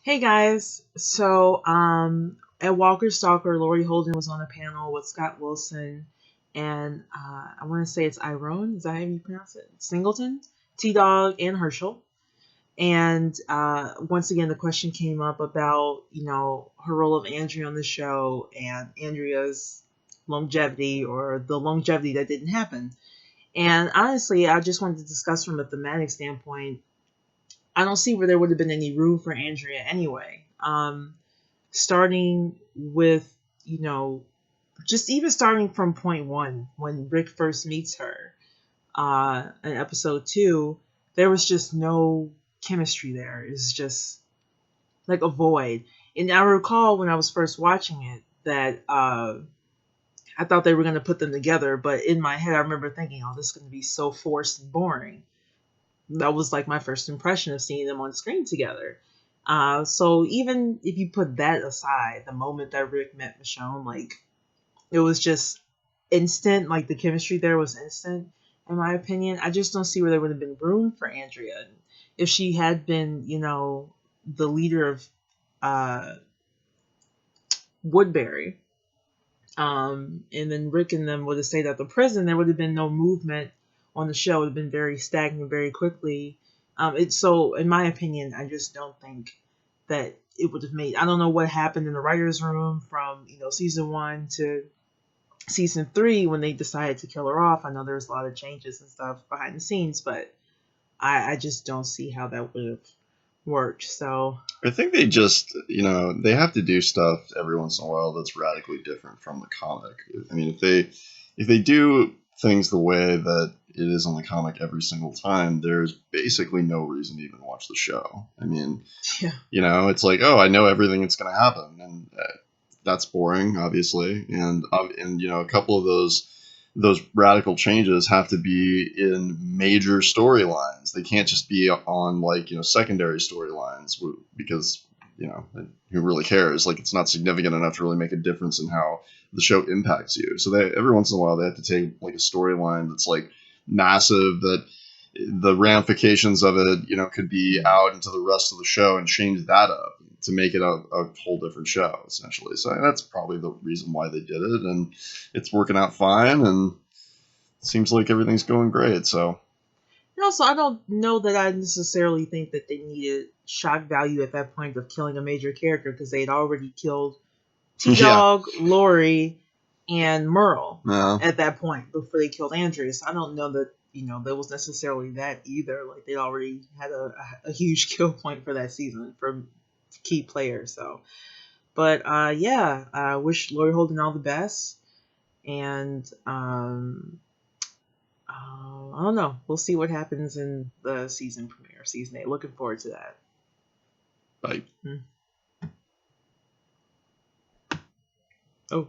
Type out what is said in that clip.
Hey guys, at Walker Stalker, Laurie Holden was on a panel with Scott Wilson, and I want to say it's Iron. Is that how you pronounce it? Singleton, T Dog, and Herschel. And once again, the question came up about her role of Andrea on the show and Andrea's longevity or the longevity that didn't happen. And honestly, I just wanted to discuss from a thematic standpoint. I don't see where there would have been any room for Andrea anyway. Starting with, just even starting from point one, when Rick first meets her in episode two, there was just no chemistry there. It's just like a void. And I recall when I was first watching it that I thought they were going to put them together, but in my head, I remember thinking, oh, this is going to be so forced and boring. That was like my first impression of seeing them on screen together. So even if you put that aside, the moment that Rick met Michonne, like it was just instant. Like the chemistry there was instant, in my opinion. I just don't see where there would have been room for Andrea if she had been, the leader of uh, Woodbury. And then Rick and them would have stayed at the prison. There would have been no movement on the show. It would have been very stagnant very quickly. It's so, in my opinion, I just don't think that it would have made. I don't know what happened in the writers' room from season one to season three when they decided to kill her off. I know there's a lot of changes and stuff behind the scenes, but I just don't see how that would have worked. So I think they just, they have to do stuff every once in a while that's radically different from the comic. I mean, if they do things the way that it is on the comic every single time, there's basically no reason to even watch the show. I mean, yeah, it's like, oh, I know everything that's going to happen, and that's boring, obviously. And a couple of those radical changes have to be in major storylines. They can't just be on secondary storylines because who really cares? Like it's not significant enough to really make a difference in how the show impacts you. So they every once in a while they have to take like a storyline that's like massive that the ramifications of it could be out into the rest of the show and change that up to make it a whole different show essentially. So that's probably the reason why they did it, and it's working out fine, and it seems like everything's going great. So and also, I don't know that I necessarily think that they needed shock value at that point of killing a major character because they'd already killed T yeah, Dog, Lori, and Merle no, at that point before they killed Andreas. I don't know that there was necessarily that either. Like they already had a huge kill point for that season for key players. So, but yeah, I wish Laurie Holden all the best, and I don't know. We'll see what happens in the season premiere, season 8. Looking forward to that. like Hmm. Oh.